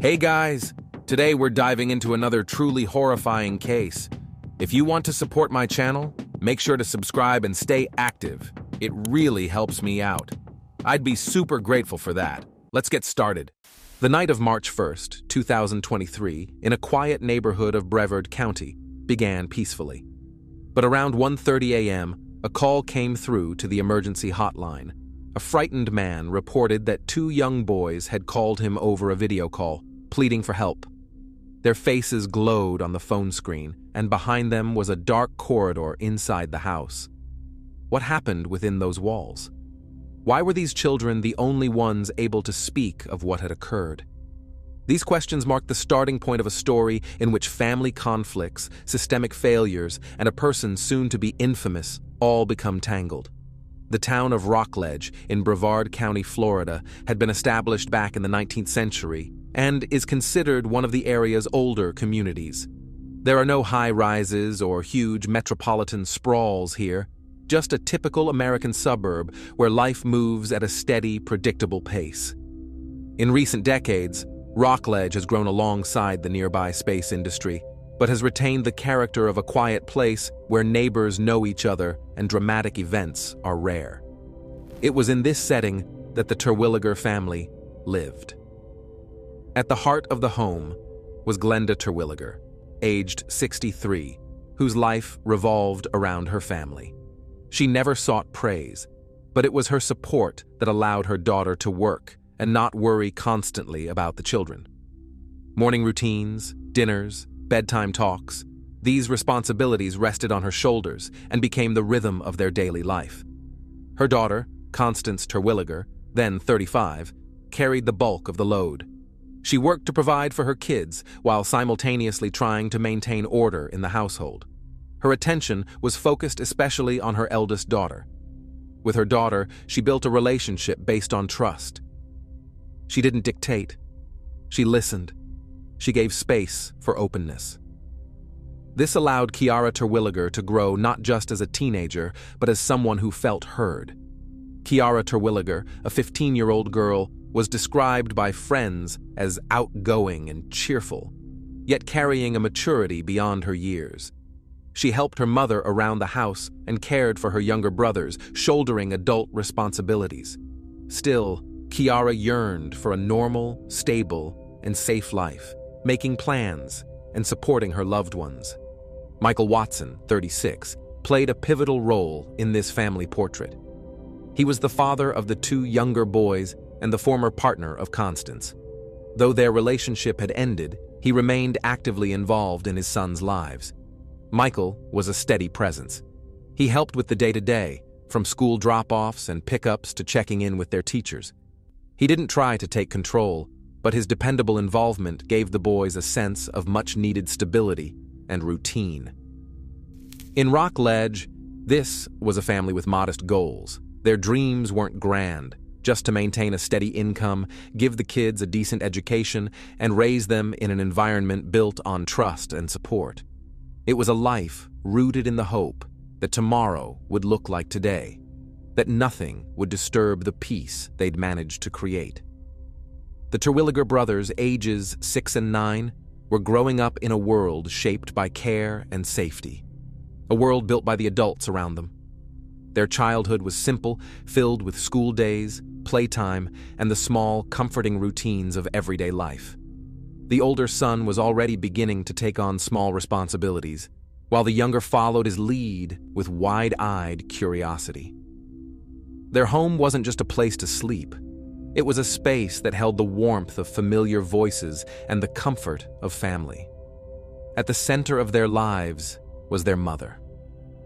Hey guys! Today we're diving into another truly horrifying case. If you want to support my channel, make sure to subscribe and stay active. It really helps me out. I'd be super grateful for that. Let's get started. The night of March 1st, 2023, in a quiet neighborhood of Brevard County, began peacefully. But around 1:30 a.m., a call came through to the emergency hotline. A frightened man reported that two young boys had called him over a video call, pleading for help. Their faces glowed on the phone screen, and behind them was a dark corridor inside the house. What happened within those walls? Why were these children the only ones able to speak of what had occurred? These questions mark the starting point of a story in which family conflicts, systemic failures, and a person soon to be infamous all become tangled. The town of Rockledge in Brevard County, Florida, had been established back in the 19th century and is considered one of the area's older communities. There are no high-rises or huge metropolitan sprawls here, just a typical American suburb where life moves at a steady, predictable pace. In recent decades, Rockledge has grown alongside the nearby space industry, but has retained the character of a quiet place where neighbors know each other and dramatic events are rare. It was in this setting that the Terwilliger family lived. At the heart of the home was Glenda Terwilliger, aged 63, whose life revolved around her family. She never sought praise, but it was her support that allowed her daughter to work and not worry constantly about the children. Morning routines, dinners, bedtime talks, these responsibilities rested on her shoulders and became the rhythm of their daily life. Her daughter, Constance Terwilliger, then 35, carried the bulk of the load. She worked to provide for her kids while simultaneously trying to maintain order in the household. Her attention was focused especially on her eldest daughter. With her daughter, she built a relationship based on trust. She didn't dictate. She listened. She gave space for openness. This allowed Kiara Terwilliger to grow not just as a teenager, but as someone who felt heard. Kiara Terwilliger, a 15-year-old girl, was described by friends as outgoing and cheerful, yet carrying a maturity beyond her years. She helped her mother around the house and cared for her younger brothers, shouldering adult responsibilities. Still, Kiara yearned for a normal, stable, and safe life, making plans and supporting her loved ones. Michael Watson, 36, played a pivotal role in this family portrait. He was the father of the two younger boys and the former partner of Constance. Though their relationship had ended, he remained actively involved in his sons' lives. Michael was a steady presence. He helped with the day-to-day, from school drop-offs and pickups to checking in with their teachers. He didn't try to take control, but his dependable involvement gave the boys a sense of much-needed stability and routine. In Rockledge, this was a family with modest goals. Their dreams weren't grand, just to maintain a steady income, give the kids a decent education, and raise them in an environment built on trust and support. It was a life rooted in the hope that tomorrow would look like today, that nothing would disturb the peace they'd managed to create. The Terwilliger brothers, ages 6 and 9, were growing up in a world shaped by care and safety, a world built by the adults around them. Their childhood was simple, filled with school days, playtime, and the small, comforting routines of everyday life. The older son was already beginning to take on small responsibilities, while the younger followed his lead with wide-eyed curiosity. Their home wasn't just a place to sleep. It was a space that held the warmth of familiar voices and the comfort of family. At the center of their lives was their mother.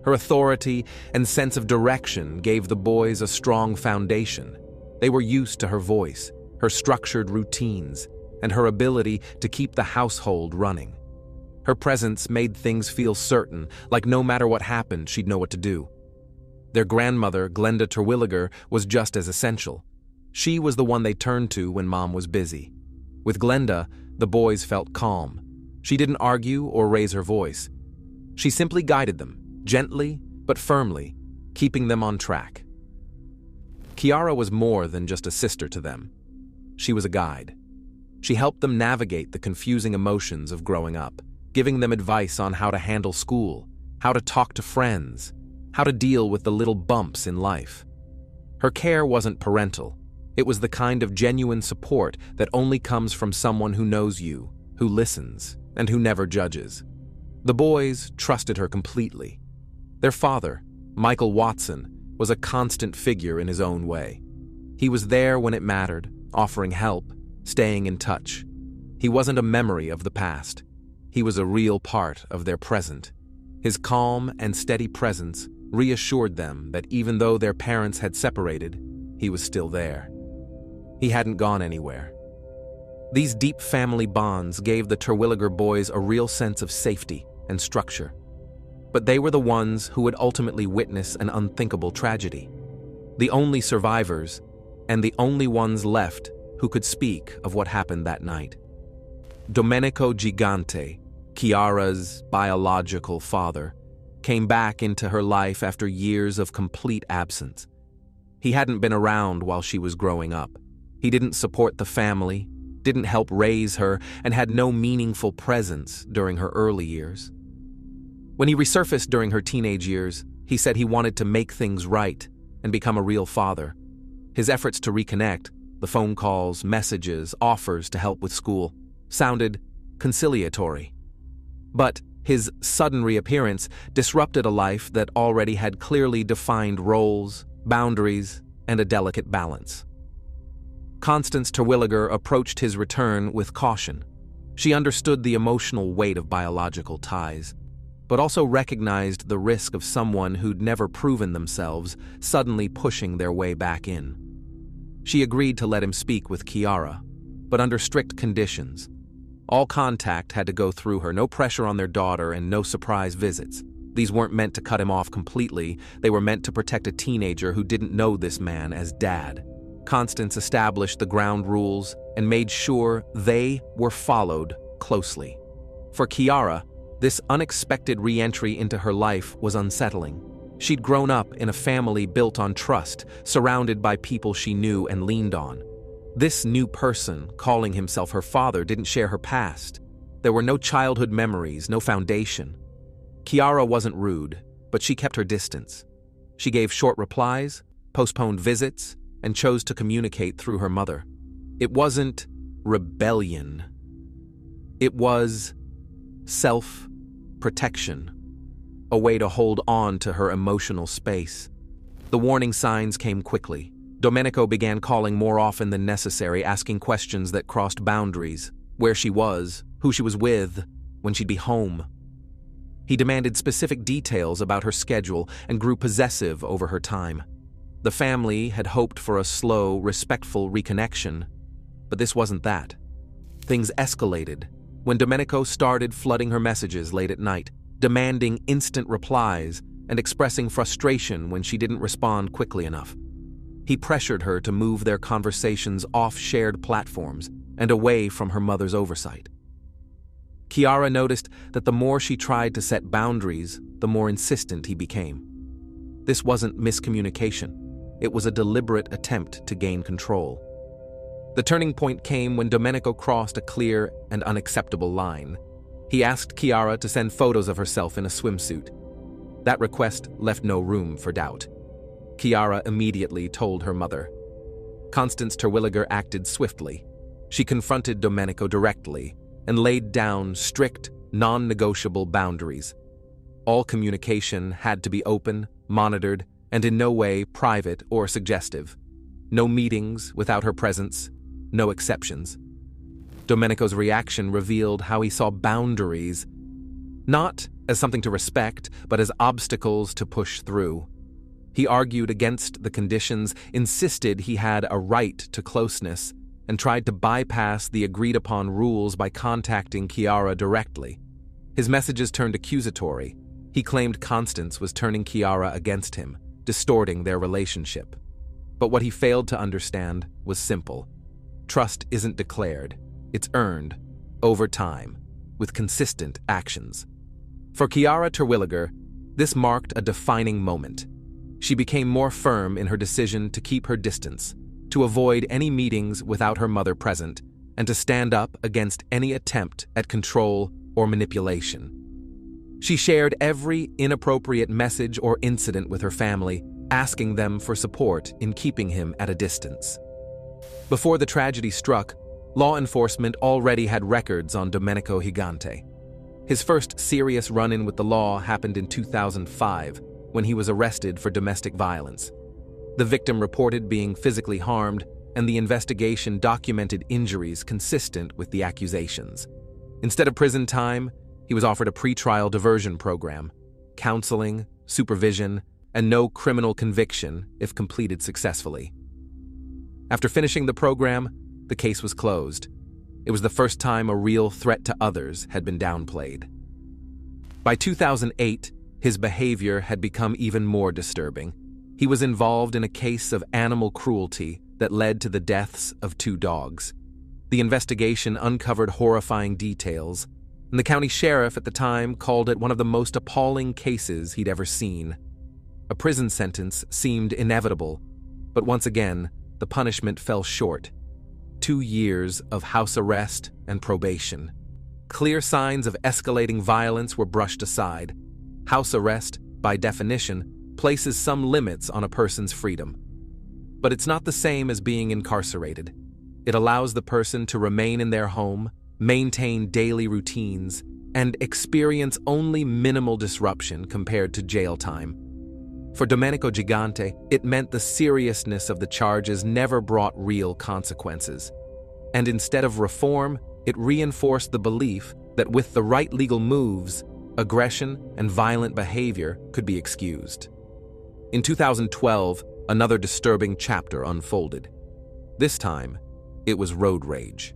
Her authority and sense of direction gave the boys a strong foundation. They were used to her voice, her structured routines, and her ability to keep the household running. Her presence made things feel certain, like no matter what happened, she'd know what to do. Their grandmother, Glenda Terwilliger, was just as essential. She was the one they turned to when Mom was busy. With Glenda, the boys felt calm. She didn't argue or raise her voice. She simply guided them, gently but firmly, keeping them on track. Kiara was more than just a sister to them. She was a guide. She helped them navigate the confusing emotions of growing up, giving them advice on how to handle school, how to talk to friends, how to deal with the little bumps in life. Her care wasn't parental. It was the kind of genuine support that only comes from someone who knows you, who listens, and who never judges. The boys trusted her completely. Their father, Michael Watson, was a constant figure in his own way. He was there when it mattered, offering help, staying in touch. He wasn't a memory of the past. He was a real part of their present. His calm and steady presence reassured them that even though their parents had separated, he was still there. He hadn't gone anywhere. These deep family bonds gave the Terwilliger boys a real sense of safety and structure. But they were the ones who would ultimately witness an unthinkable tragedy. The only survivors, and the only ones left who could speak of what happened that night. Domenico Gigante, Chiara's biological father, came back into her life after years of complete absence. He hadn't been around while she was growing up. He didn't support the family, didn't help raise her, and had no meaningful presence during her early years. When he resurfaced during her teenage years, he said he wanted to make things right and become a real father. His efforts to reconnect, the phone calls, messages, offers to help with school, sounded conciliatory. But his sudden reappearance disrupted a life that already had clearly defined roles, boundaries, and a delicate balance. Constance Terwilliger approached his return with caution. She understood the emotional weight of biological ties, but also recognized the risk of someone who'd never proven themselves suddenly pushing their way back in. She agreed to let him speak with Chiara, but under strict conditions. All contact had to go through her, no pressure on their daughter, and no surprise visits. These weren't meant to cut him off completely, they were meant to protect a teenager who didn't know this man as Dad. Constance established the ground rules and made sure they were followed closely. For Chiara, this unexpected re-entry into her life was unsettling. She'd grown up in a family built on trust, surrounded by people she knew and leaned on. This new person, calling himself her father, didn't share her past. There were no childhood memories, no foundation. Chiara wasn't rude, but she kept her distance. She gave short replies, postponed visits, and chose to communicate through her mother. It wasn't rebellion. It was self-protection, a way to hold on to her emotional space. The warning signs came quickly. Domenico began calling more often than necessary, asking questions that crossed boundaries: where she was, who she was with, when she'd be home. He demanded specific details about her schedule and grew possessive over her time. The family had hoped for a slow, respectful reconnection, but this wasn't that. Things escalated when Domenico started flooding her messages late at night, demanding instant replies and expressing frustration when she didn't respond quickly enough. He pressured her to move their conversations off shared platforms and away from her mother's oversight. Chiara noticed that the more she tried to set boundaries, the more insistent he became. This wasn't miscommunication. It was a deliberate attempt to gain control. The turning point came when Domenico crossed a clear and unacceptable line. He asked Chiara to send photos of herself in a swimsuit. That request left no room for doubt. Chiara immediately told her mother. Constance Terwilliger acted swiftly. She confronted Domenico directly and laid down strict, non-negotiable boundaries. All communication had to be open, monitored, and in no way private or suggestive. No meetings without her presence, no exceptions. Domenico's reaction revealed how he saw boundaries, not as something to respect, but as obstacles to push through. He argued against the conditions, insisted he had a right to closeness, and tried to bypass the agreed-upon rules by contacting Chiara directly. His messages turned accusatory. He claimed Constance was turning Chiara against him, distorting their relationship. But what he failed to understand was simple. Trust isn't declared, it's earned, over time, with consistent actions. For Chiara Terwilliger, this marked a defining moment. She became more firm in her decision to keep her distance, to avoid any meetings without her mother present, and to stand up against any attempt at control or manipulation. She shared every inappropriate message or incident with her family, asking them for support in keeping him at a distance. Before the tragedy struck, law enforcement already had records on Domenico Gigante. His first serious run-in with the law happened in 2005, when he was arrested for domestic violence. The victim reported being physically harmed, and the investigation documented injuries consistent with the accusations. Instead of prison time, he was offered a pretrial diversion program, counseling, supervision, and no criminal conviction if completed successfully. After finishing the program, the case was closed. It was the first time a real threat to others had been downplayed. By 2008, his behavior had become even more disturbing. He was involved in a case of animal cruelty that led to the deaths of 2 dogs. The investigation uncovered horrifying details, and the county sheriff at the time called it one of the most appalling cases he'd ever seen. A prison sentence seemed inevitable, but once again, the punishment fell short. 2 years of house arrest and probation. Clear signs of escalating violence were brushed aside. House arrest, by definition, places some limits on a person's freedom. But it's not the same as being incarcerated. It allows the person to remain in their home, maintain daily routines, and experience only minimal disruption compared to jail time. For Domenico Gigante, it meant the seriousness of the charges never brought real consequences. And instead of reform, it reinforced the belief that with the right legal moves, aggression and violent behavior could be excused. In 2012, another disturbing chapter unfolded. This time, it was road rage.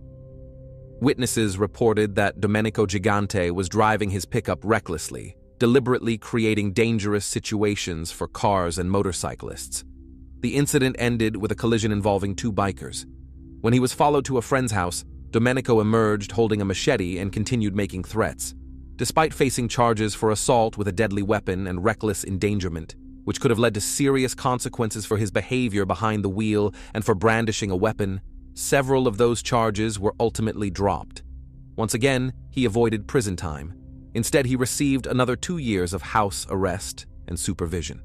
Witnesses reported that Domenico Gigante was driving his pickup recklessly, deliberately creating dangerous situations for cars and motorcyclists. The incident ended with a collision involving 2 bikers. When he was followed to a friend's house, Domenico emerged holding a machete and continued making threats. Despite facing charges for assault with a deadly weapon and reckless endangerment, which could have led to serious consequences for his behavior behind the wheel and for brandishing a weapon, several of those charges were ultimately dropped. Once again, he avoided prison time. Instead, he received another 2 years of house arrest and supervision.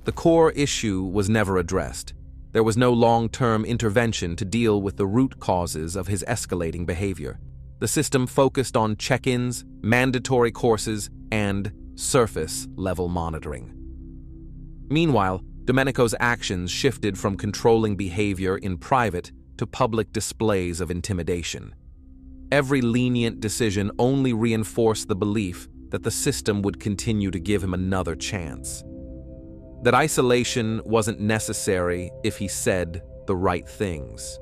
The core issue was never addressed. There was no long-term intervention to deal with the root causes of his escalating behavior. The system focused on check-ins, mandatory courses, and surface-level monitoring. Meanwhile, Domenico's actions shifted from controlling behavior in private to public displays of intimidation. Every lenient decision only reinforced the belief that the system would continue to give him another chance. That isolation wasn't necessary if he said the right things.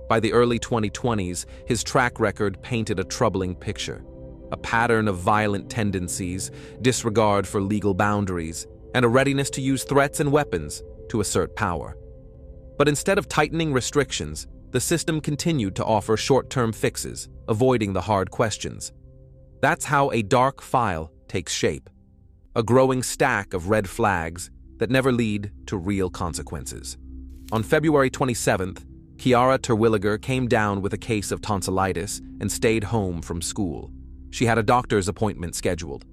By the early 2020s, his track record painted a troubling picture, a pattern of violent tendencies, disregard for legal boundaries, and a readiness to use threats and weapons to assert power. But instead of tightening restrictions, the system continued to offer short-term fixes, avoiding the hard questions. That's how a dark file takes shape, a growing stack of red flags that never lead to real consequences. On February 27th, Chiara Terwilliger came down with a case of tonsillitis and stayed home from school. She had a doctor's appointment scheduled.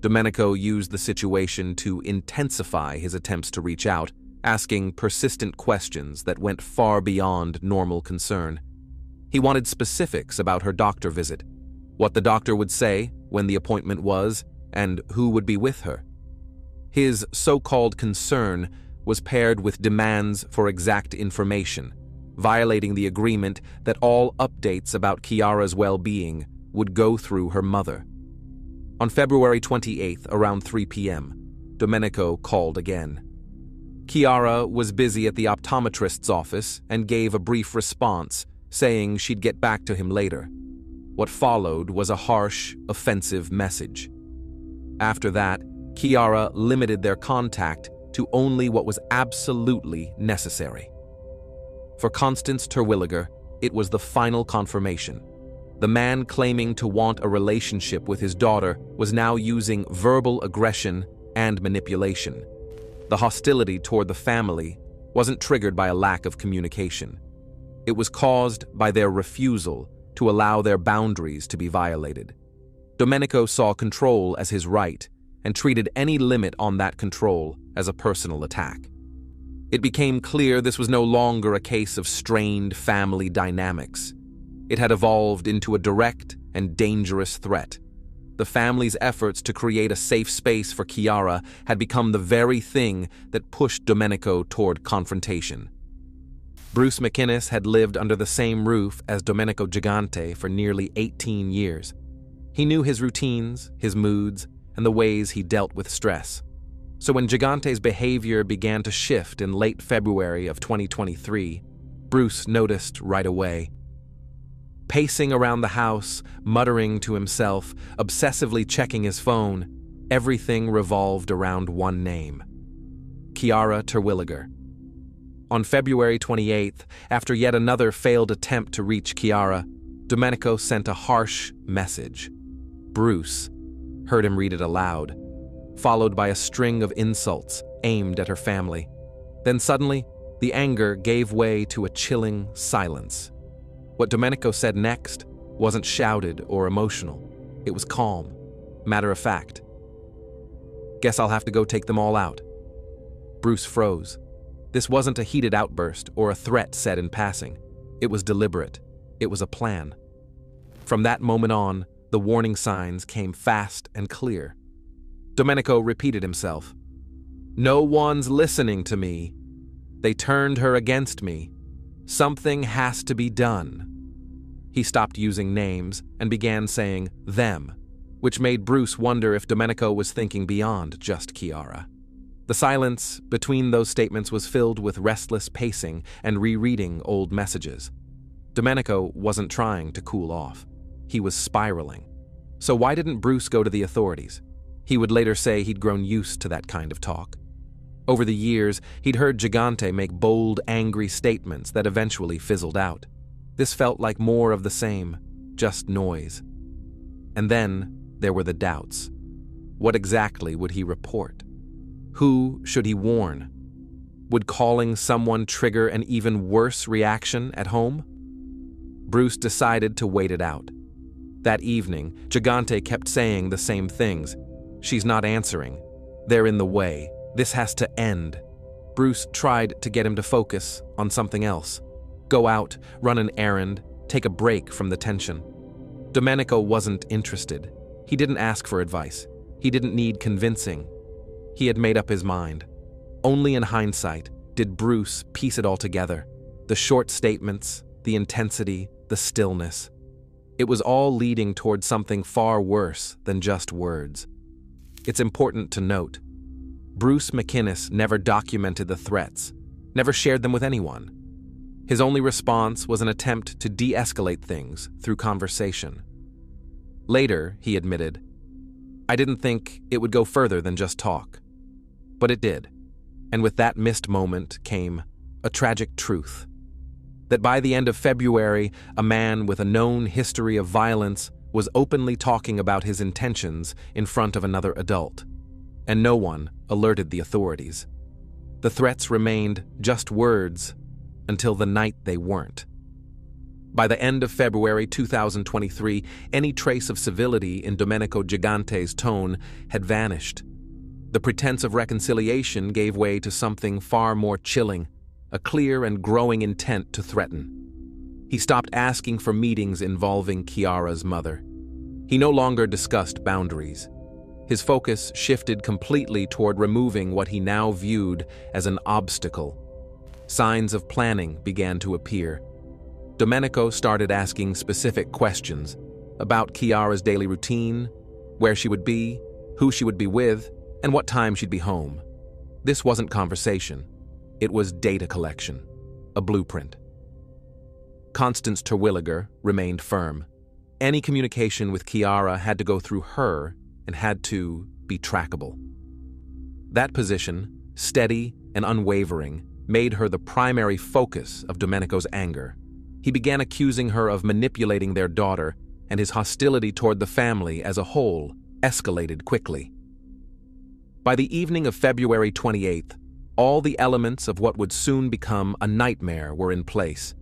Domenico used the situation to intensify his attempts to reach out, asking persistent questions that went far beyond normal concern. He wanted specifics about her doctor visit, what the doctor would say, when the appointment was, and who would be with her. His so-called concern was paired with demands for exact information, violating the agreement that all updates about Chiara's well-being would go through her mother. On February 28th, around 3 p.m., Domenico called again. Chiara was busy at the optometrist's office and gave a brief response, saying she'd get back to him later. What followed was a harsh, offensive message. After that, Chiara limited their contact to only what was absolutely necessary. For Constance Terwilliger, it was the final confirmation. The man claiming to want a relationship with his daughter was now using verbal aggression and manipulation. The hostility toward the family wasn't triggered by a lack of communication. It was caused by their refusal to allow their boundaries to be violated. Domenico saw control as his right and treated any limit on that control as a personal attack. It became clear this was no longer a case of strained family dynamics. It had evolved into a direct and dangerous threat. The family's efforts to create a safe space for Chiara had become the very thing that pushed Domenico toward confrontation. Bruce McInnes had lived under the same roof as Domenico Gigante for nearly 18 years. He knew his routines, his moods, and the ways he dealt with stress. So when Gigante's behavior began to shift in late February of 2023, Bruce noticed right away. Pacing around the house, muttering to himself, obsessively checking his phone, everything revolved around one name: Chiara Terwilliger. On February 28th, after yet another failed attempt to reach Chiara, Domenico sent a harsh message. Bruce heard him read it aloud, followed by a string of insults aimed at her family. Then suddenly, the anger gave way to a chilling silence. What Domenico said next wasn't shouted or emotional. It was calm, matter of fact. "Guess I'll have to go take them all out." Bruce froze. This wasn't a heated outburst or a threat said in passing. It was deliberate. It was a plan. From that moment on, the warning signs came fast and clear. Domenico repeated himself. "No one's listening to me. They turned her against me. Something has to be done." He stopped using names and began saying them, which made Bruce wonder if Domenico was thinking beyond just Chiara. The silence between those statements was filled with restless pacing and rereading old messages. Domenico wasn't trying to cool off. He was spiraling. So why didn't Bruce go to the authorities? He would later say he'd grown used to that kind of talk. Over the years, he'd heard Gigante make bold, angry statements that eventually fizzled out. This felt like more of the same, just noise. And then there were the doubts. What exactly would he report? Who should he warn? Would calling someone trigger an even worse reaction at home? Bruce decided to wait it out. That evening, Gigante kept saying the same things. "She's not answering. They're in the way. This has to end." Bruce tried to get him to focus on something else. Go out, run an errand, take a break from the tension. Domenico wasn't interested. He didn't ask for advice. He didn't need convincing. He had made up his mind. Only in hindsight did Bruce piece it all together. The short statements, the intensity, the stillness. It was all leading toward something far worse than just words. It's important to note, Bruce McInnes never documented the threats, never shared them with anyone. His only response was an attempt to de-escalate things through conversation. Later, he admitted, "I didn't think it would go further than just talk." But it did, and with that missed moment came a tragic truth. That by the end of February, a man with a known history of violence was openly talking about his intentions in front of another adult, and no one alerted the authorities. The threats remained just words until the night they weren't. By the end of February 2023, any trace of civility in Domenico Gigante's tone had vanished. The pretense of reconciliation gave way to something far more chilling, a clear and growing intent to threaten. He stopped asking for meetings involving Chiara's mother. He no longer discussed boundaries. His focus shifted completely toward removing what he now viewed as an obstacle. Signs of planning began to appear. Domenico started asking specific questions about Chiara's daily routine, where she would be, who she would be with, and what time she'd be home. This wasn't conversation. It was data collection, a blueprint. Constance Terwilliger remained firm. Any communication with Chiara had to go through her and had to be trackable. That position, steady and unwavering, made her the primary focus of Domenico's anger. He began accusing her of manipulating their daughter, and his hostility toward the family as a whole escalated quickly. By the evening of February 28th, all the elements of what would soon become a nightmare were in place.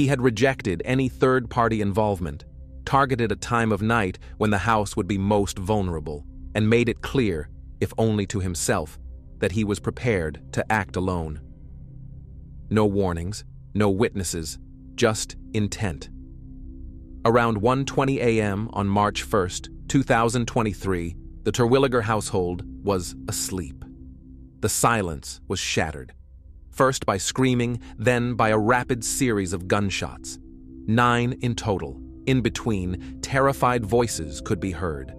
He had rejected any third-party involvement, targeted a time of night when the house would be most vulnerable, and made it clear, if only to himself, that he was prepared to act alone. No warnings, no witnesses, just intent. Around 1:20 a.m. on March 1st, 2023, the Terwilliger household was asleep. The silence was shattered, first by screaming, then by a rapid series of gunshots. 9 in total. In between, terrified voices could be heard.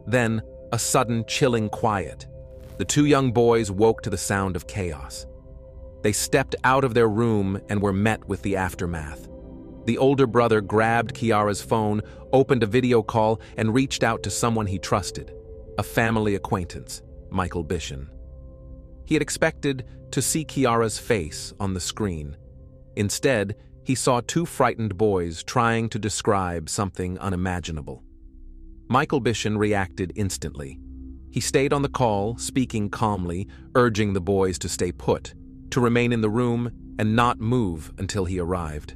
Then, a sudden chilling quiet. The 2 young boys woke to the sound of chaos. They stepped out of their room and were met with the aftermath. The older brother grabbed Kiara's phone, opened a video call, and reached out to someone he trusted, a family acquaintance, Michael Bishan. He had expected to see Kiara's face on the screen. Instead, he saw 2 frightened boys trying to describe something unimaginable. Michael Bishan reacted instantly. He stayed on the call, speaking calmly, urging the boys to stay put, to remain in the room and not move until he arrived.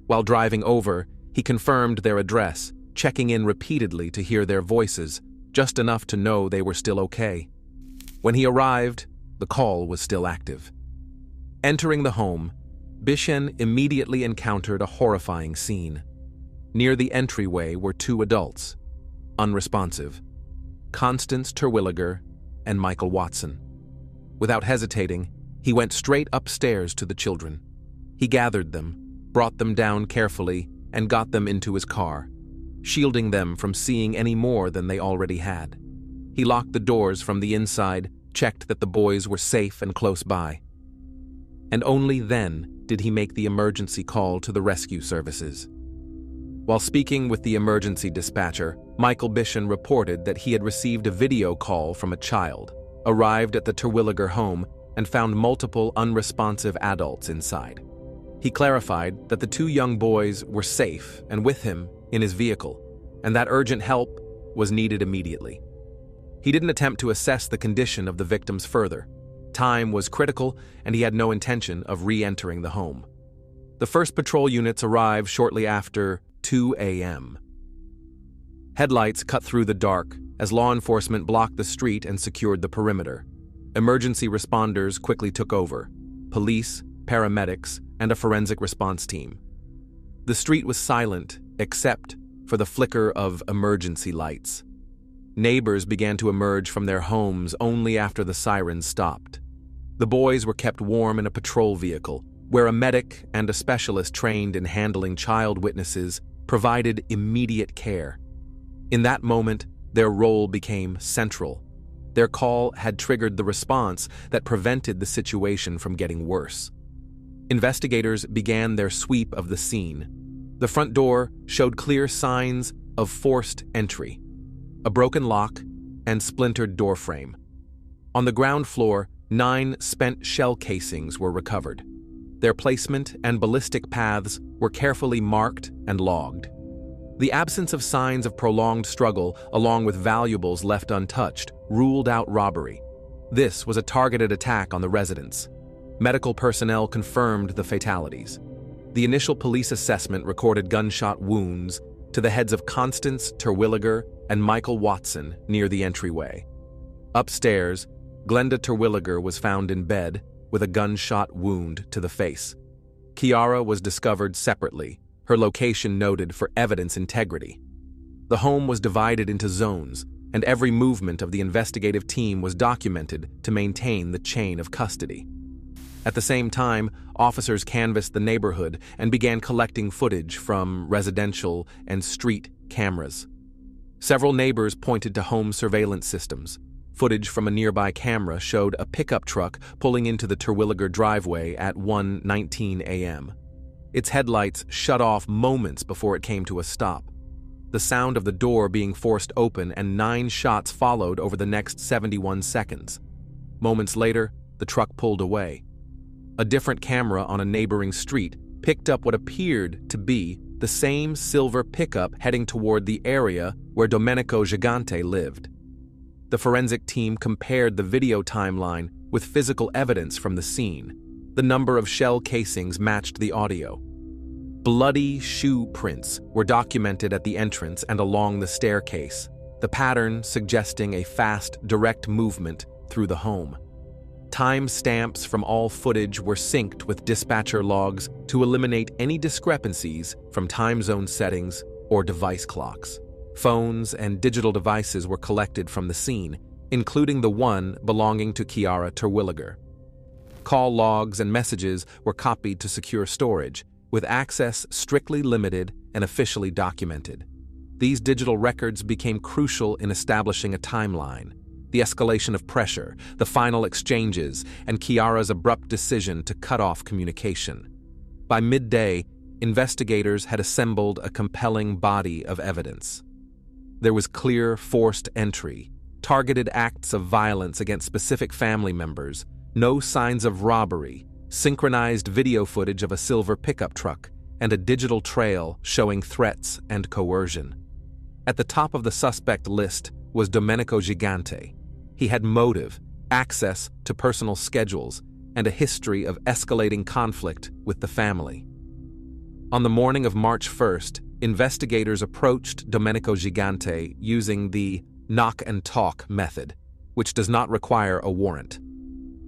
While driving over, he confirmed their address, checking in repeatedly to hear their voices, just enough to know they were still okay. When he arrived, the call was still active. Entering the home, Bishan immediately encountered a horrifying scene. Near the entryway were 2 adults, unresponsive, Constance Terwilliger and Michael Watson. Without hesitating, he went straight upstairs to the children. He gathered them, brought them down carefully, and got them into his car, shielding them from seeing any more than they already had. He locked the doors from the inside, checked that the boys were safe and close by. And only then did he make the emergency call to the rescue services. While speaking with the emergency dispatcher, Michael Bishan reported that he had received a video call from a child, arrived at the Terwilliger home, and found multiple unresponsive adults inside. He clarified that the 2 young boys were safe and with him in his vehicle, and that urgent help was needed immediately. He didn't attempt to assess the condition of the victims further. Time was critical, and he had no intention of re-entering the home. The first patrol units arrived shortly after 2 a.m. Headlights cut through the dark as law enforcement blocked the street and secured the perimeter. Emergency responders quickly took over: police, paramedics, and a forensic response team. The street was silent except for the flicker of emergency lights. Neighbors began to emerge from their homes only after the sirens stopped. The boys were kept warm in a patrol vehicle, where a medic and a specialist trained in handling child witnesses provided immediate care. In that moment, their role became central. Their call had triggered the response that prevented the situation from getting worse. Investigators began their sweep of the scene. The front door showed clear signs of forced entry: a broken lock and splintered doorframe. On the ground floor, 9 spent shell casings were recovered. Their placement and ballistic paths were carefully marked and logged. The absence of signs of prolonged struggle, along with valuables left untouched, ruled out robbery. This was a targeted attack on the residence. Medical personnel confirmed the fatalities. The initial police assessment recorded gunshot wounds to the heads of Constance Terwilliger and Michael Watson near the entryway. Upstairs, Glenda Terwilliger was found in bed with a gunshot wound to the face. Kiara was discovered separately, her location noted for evidence integrity. The home was divided into zones, and every movement of the investigative team was documented to maintain the chain of custody. At the same time, officers canvassed the neighborhood and began collecting footage from residential and street cameras. Several neighbors pointed to home surveillance systems. Footage from a nearby camera showed a pickup truck pulling into the Terwilliger driveway at 1:19 a.m. Its headlights shut off moments before it came to a stop. The sound of the door being forced open and 9 shots followed over the next 71 seconds. Moments later, the truck pulled away. A different camera on a neighboring street picked up what appeared to be the same silver pickup heading toward the area where Domenico Gigante lived. The forensic team compared the video timeline with physical evidence from the scene. The number of shell casings matched the audio. Bloody shoe prints were documented at the entrance and along the staircase, the pattern suggesting a fast, direct movement through the home. Time stamps from all footage were synced with dispatcher logs to eliminate any discrepancies from time zone settings or device clocks. Phones and digital devices were collected from the scene, including the one belonging to Chiara Terwilliger. Call logs and messages were copied to secure storage, with access strictly limited and officially documented. These digital records became crucial in establishing a timeline. The escalation of pressure, the final exchanges, and Chiara's abrupt decision to cut off communication. By midday, investigators had assembled a compelling body of evidence. There was clear forced entry, targeted acts of violence against specific family members, no signs of robbery, synchronized video footage of a silver pickup truck, and a digital trail showing threats and coercion. At the top of the suspect list was Domenico Gigante. He had motive, access to personal schedules, and a history of escalating conflict with the family. On the morning of March 1st, investigators approached Domenico Gigante using the knock and talk method, which does not require a warrant.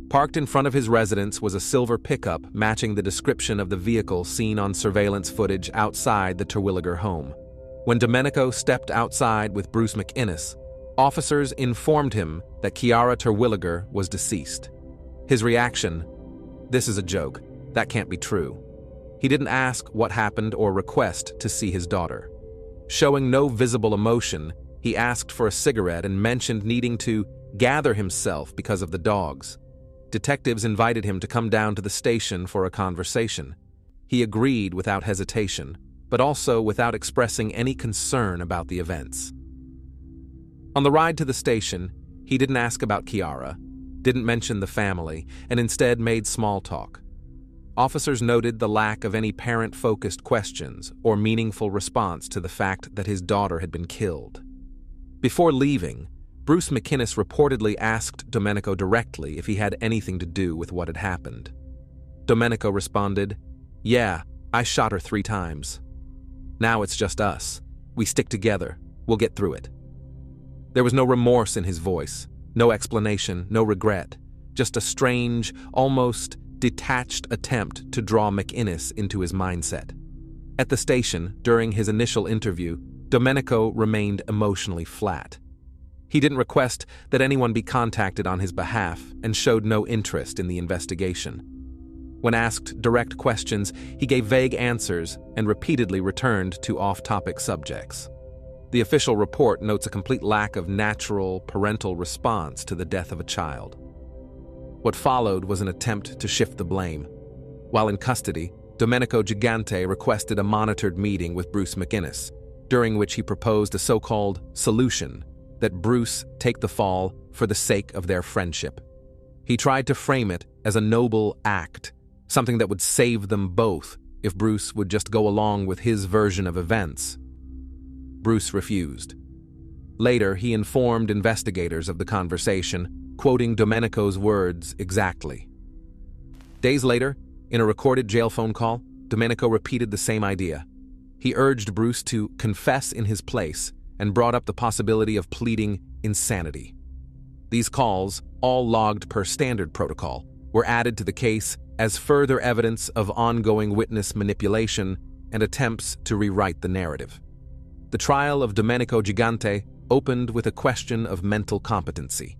Parked in front of his residence was a silver pickup matching the description of the vehicle seen on surveillance footage outside the Terwilliger home. When Domenico stepped outside with Bruce McInnes, officers informed him that Chiara Terwilliger was deceased. His reaction: "This is a joke. That can't be true." He didn't ask what happened or request to see his daughter. Showing no visible emotion, he asked for a cigarette and mentioned needing to gather himself because of the dogs. Detectives invited him to come down to the station for a conversation. He agreed without hesitation, but also without expressing any concern about the events. On the ride to the station, he didn't ask about Chiara, didn't mention the family, and instead made small talk. Officers noted the lack of any parent-focused questions or meaningful response to the fact that his daughter had been killed. Before leaving, Bruce McInnes reportedly asked Domenico directly if he had anything to do with what had happened. Domenico responded, "Yeah, I shot her 3 times. Now it's just us. We stick together. We'll get through it." There was no remorse in his voice, no explanation, no regret, just a strange, almost detached attempt to draw McInnes into his mindset. At the station, during his initial interview, Domenico remained emotionally flat. He didn't request that anyone be contacted on his behalf and showed no interest in the investigation. When asked direct questions, he gave vague answers and repeatedly returned to off-topic subjects. The official report notes a complete lack of natural parental response to the death of a child. What followed was an attempt to shift the blame. While in custody, Domenico Gigante requested a monitored meeting with Bruce McInnes, during which he proposed a so-called solution that Bruce take the fall for the sake of their friendship. He tried to frame it as a noble act, something that would save them both if Bruce would just go along with his version of events. Bruce refused. Later, he informed investigators of the conversation, quoting Domenico's words exactly. Days later, in a recorded jail phone call, Domenico repeated the same idea. He urged Bruce to confess in his place and brought up the possibility of pleading insanity. These calls, all logged per standard protocol, were added to the case as further evidence of ongoing witness manipulation and attempts to rewrite the narrative. The trial of Domenico Gigante opened with a question of mental competency.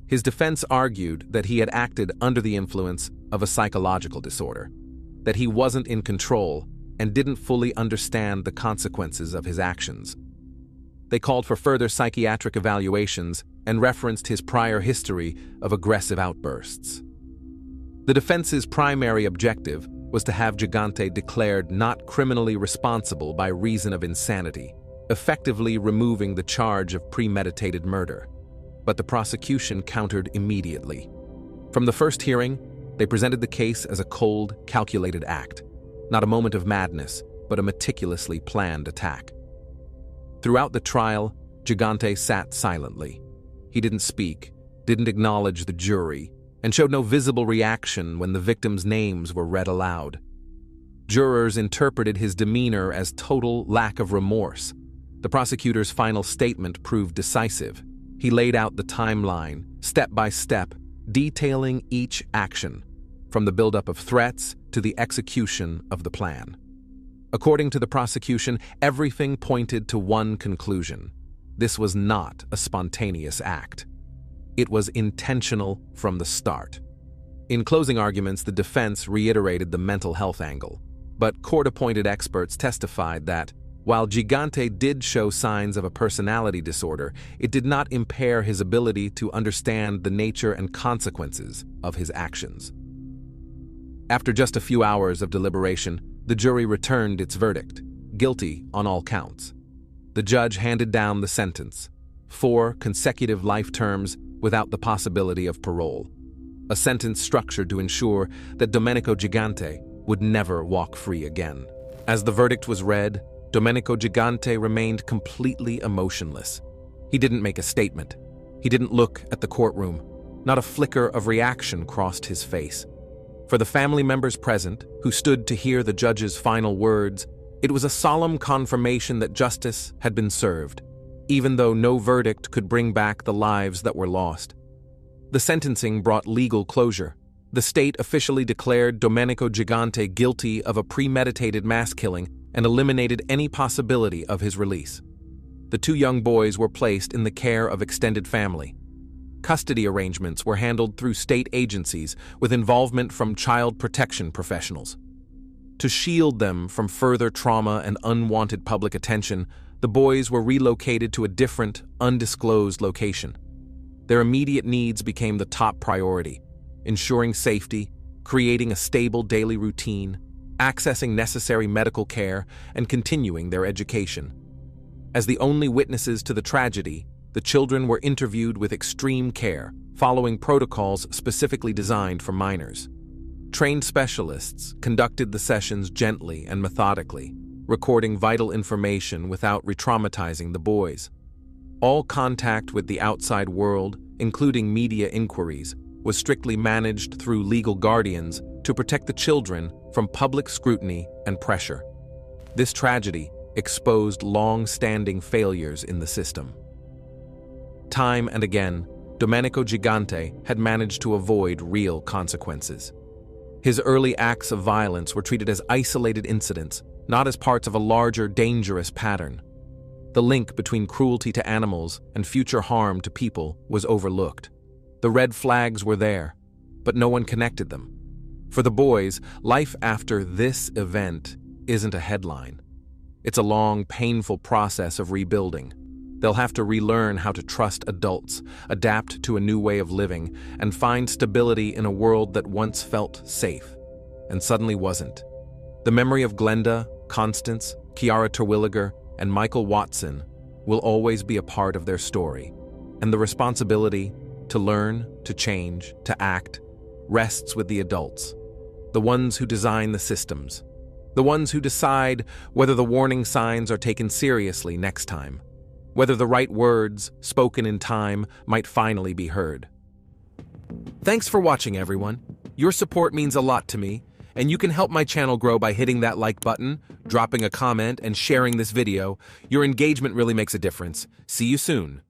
His defense argued that he had acted under the influence of a psychological disorder, that he wasn't in control and didn't fully understand the consequences of his actions. They called for further psychiatric evaluations and referenced his prior history of aggressive outbursts. The defense's primary objective was to have Gigante declared not criminally responsible by reason of insanity, effectively removing the charge of premeditated murder. But the prosecution countered immediately. From the first hearing, they presented the case as a cold, calculated act, not a moment of madness, but a meticulously planned attack. Throughout the trial, Gigante sat silently. He didn't speak, didn't acknowledge the jury, and showed no visible reaction when the victims' names were read aloud. Jurors interpreted his demeanor as total lack of remorse. The prosecutor's final statement proved decisive. He laid out the timeline, step by step, detailing each action, from the buildup of threats to the execution of the plan. According to the prosecution, everything pointed to one conclusion. This was not a spontaneous act. It was intentional from the start. In closing arguments, the defense reiterated the mental health angle, but court-appointed experts testified that, while Gigante did show signs of a personality disorder, it did not impair his ability to understand the nature and consequences of his actions. After just a few hours of deliberation, the jury returned its verdict, guilty on all counts. The judge handed down the sentence, 4 consecutive life terms without the possibility of parole, a sentence structured to ensure that Domenico Gigante would never walk free again. As the verdict was read, Domenico Gigante remained completely emotionless. He didn't make a statement. He didn't look at the courtroom. Not a flicker of reaction crossed his face. For the family members present, who stood to hear the judge's final words, it was a solemn confirmation that justice had been served, even though no verdict could bring back the lives that were lost. The sentencing brought legal closure. The state officially declared Domenico Gigante guilty of a premeditated mass killing and eliminated any possibility of his release. The 2 young boys were placed in the care of extended family. Custody arrangements were handled through state agencies with involvement from child protection professionals. To shield them from further trauma and unwanted public attention, the boys were relocated to a different, undisclosed location. Their immediate needs became the top priority, ensuring safety, creating a stable daily routine, accessing necessary medical care, and continuing their education. As the only witnesses to the tragedy, the children were interviewed with extreme care, following protocols specifically designed for minors. Trained specialists conducted the sessions gently and methodically, recording vital information without re-traumatizing the boys. All contact with the outside world, including media inquiries, was strictly managed through legal guardians to protect the children from public scrutiny and pressure. This tragedy exposed long-standing failures in the system. Time and again, Domenico Gigante had managed to avoid real consequences. His early acts of violence were treated as isolated incidents, not as parts of a larger, dangerous pattern. The link between cruelty to animals and future harm to people was overlooked. The red flags were there, but no one connected them. For the boys, life after this event isn't a headline. It's a long, painful process of rebuilding. They'll have to relearn how to trust adults, adapt to a new way of living, and find stability in a world that once felt safe, and suddenly wasn't. The memory of Glenda, Constance, Chiara Terwilliger, and Michael Watson will always be a part of their story, and the responsibility to learn, to change, to act, rests with the adults, the ones who design the systems, the ones who decide whether the warning signs are taken seriously next time, whether the right words, spoken in time, might finally be heard. Thanks for watching, everyone. Your support means a lot to me, and you can help my channel grow by hitting that like button, dropping a comment, and sharing this video. Your engagement really makes a difference. See you soon.